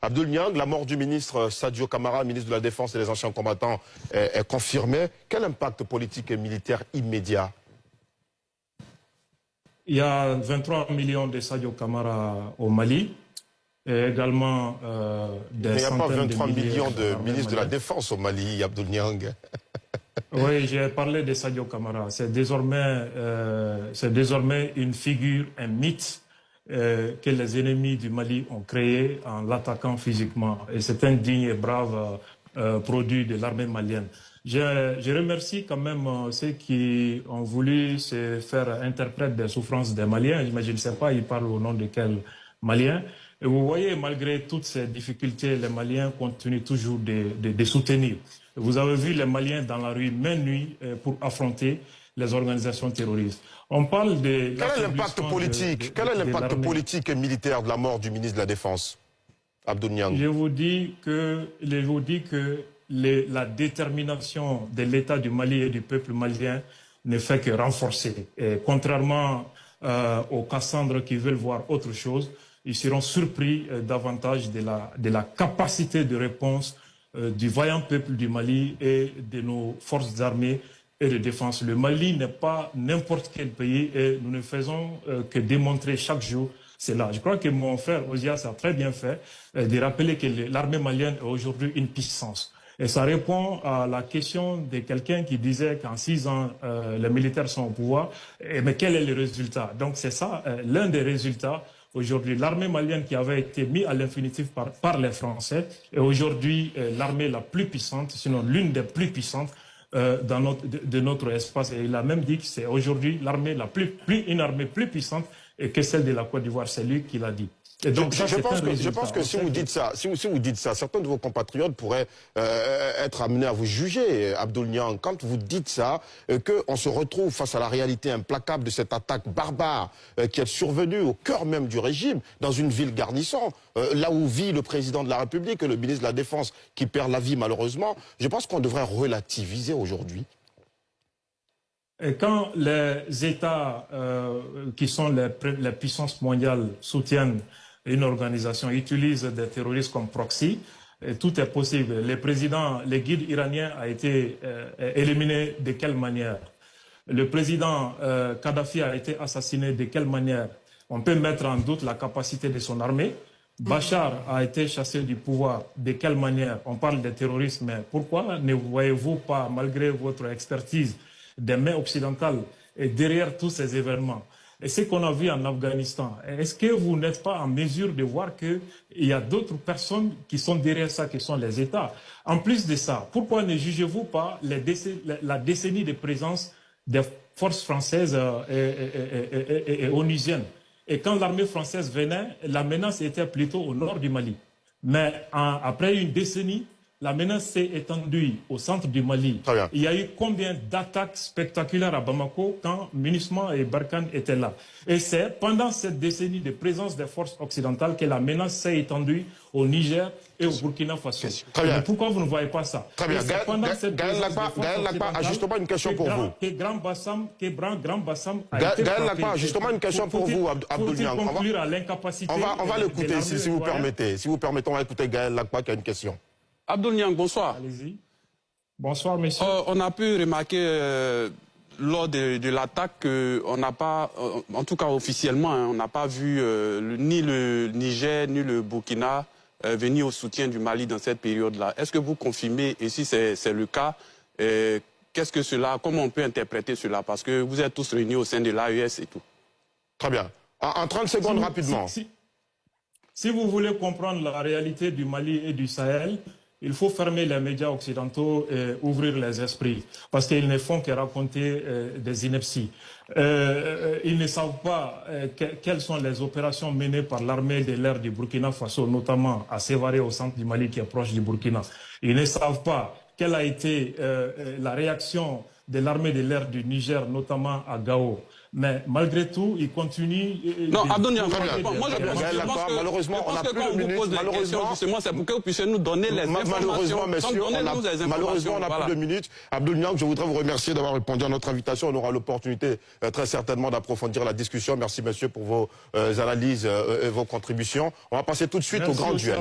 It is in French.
Abdoul Niang, la mort du ministre Sadio Camara, ministre de la Défense et des Anciens Combattants, est confirmée. Quel impact politique et militaire immédiat? Il y a 23 millions de Sadio Camara au Mali. Et également des Il n'y a pas 23 de millions de ministres de la Défense au Mali, Abdoul Niang. Oui, j'ai parlé de Sadio Camara. C'est désormais une figure, un mythe que les ennemis du Mali ont créé en l'attaquant physiquement. Et c'est un digne et brave produit de l'armée malienne. Je remercie quand même ceux qui ont voulu se faire interprète des souffrances des Maliens. Mais je ne sais pas, ils parlent au nom de quel Malien. Et vous voyez, malgré toutes ces difficultés, les Maliens continuent toujours de soutenir. Vous avez vu les Maliens dans la rue main-nuit pour affronter les organisations terroristes. On parle de... Quel est l'impact politique, politique et militaire de la mort du ministre de la Défense, Abdoul Niang? Je vous dis que la détermination de l'État du Mali et du peuple malien ne fait que renforcer. Et contrairement aux Cassandres qui veulent voir autre chose, ils seront surpris davantage de la capacité de réponse du vaillant peuple du Mali et de nos forces armées et de défense. Le Mali n'est pas n'importe quel pays et nous ne faisons que démontrer chaque jour cela. Je crois que mon frère Ozias a très bien fait de rappeler que l'armée malienne est aujourd'hui une puissance. Et ça répond à la question de quelqu'un qui disait qu'en 6 ans, les militaires sont au pouvoir. Mais quel est le résultat? Donc c'est ça, l'un des résultats. Aujourd'hui, l'armée malienne qui avait été mise à l'infinitif par les Français est aujourd'hui l'armée la plus puissante, sinon l'une des plus puissantes de notre espace. Et il a même dit que c'est aujourd'hui l'armée une armée plus puissante que celle de la Côte d'Ivoire. C'est lui qui l'a dit. Et donc, je pense que si vous dites ça, certains de vos compatriotes pourraient être amenés à vous juger, Abdoul Niang. Quand vous dites ça, qu'on se retrouve face à la réalité implacable de cette attaque barbare qui est survenue au cœur même du régime, dans une ville garnison, là où vit le président de la République et le ministre de la Défense qui perd la vie malheureusement, je pense qu'on devrait relativiser aujourd'hui. Et quand les États qui sont les puissances mondiales soutiennent une organisation, utilisent des terroristes comme proxy, et tout est possible. Le guide iranien a été éliminé de quelle manière? Le président Kadhafi a été assassiné de quelle manière? On peut mettre en doute la capacité de son armée. Bachar a été chassé du pouvoir. De quelle manière? On parle de terrorisme, mais pourquoi ne voyez-vous pas, malgré votre expertise, des mains occidentales et derrière tous ces événements? Et ce qu'on a vu en Afghanistan, est-ce que vous n'êtes pas en mesure de voir qu'il y a d'autres personnes qui sont derrière ça, qui sont les États? En plus de ça, pourquoi ne jugez-vous pas la décennie de présence des forces françaises et onusiennes? Et quand l'armée française venait, la menace était plutôt au nord du Mali. Mais après une décennie, la menace s'est étendue au centre du Mali. Il y a eu combien d'attaques spectaculaires à Bamako quand MINUSMA et Barkhane étaient là? Et c'est pendant cette décennie de présence des forces occidentales que la menace s'est étendue au Niger et au Burkina Faso. Mais pourquoi vous ne voyez pas ça? Très bien. Gaël Lakpa a justement une question pour vous. Gaël Lakpa a justement une question pour vous, Abdoul Niang. On va l'écouter si vous permettez. Si vous permettez, on va écouter Gaël Lakpa qui a une question. Abdoul Niang, bonsoir. Allez-y. Bonsoir, messieurs. On a pu remarquer lors de l'attaque qu'on n'a pas, en tout cas officiellement, on n'a pas vu ni le Niger ni le Burkina venir au soutien du Mali dans cette période-là. Est-ce que vous confirmez, et si c'est le cas, qu'est-ce que cela, comment on peut interpréter cela? Parce que vous êtes tous réunis au sein de l'AES et tout. Très bien. En 30 secondes, rapidement. Si vous voulez comprendre la réalité du Mali et du Sahel, il faut fermer les médias occidentaux et ouvrir les esprits, parce qu'ils ne font que raconter des inepties. Ils ne savent pas quelles sont les opérations menées par l'armée de l'air du Burkina Faso, notamment à Sévaré, au centre du Mali, qui est proche du Burkina. Ils ne savent pas quelle a été la réaction de l'armée de l'air du Niger, notamment à Gao. Mais malgré tout, il continue... Non, Abdoul Niang, malheureusement, on n'a plus de minutes. Malheureusement, c'est pour que vous puissiez nous donner les informations. Malheureusement, on n'a plus de minutes. Abdoul Niang, je voudrais vous remercier d'avoir répondu à notre invitation. On aura l'opportunité très certainement d'approfondir la discussion. Merci, monsieur, pour vos analyses et vos contributions. On va passer tout de suite au grand duel.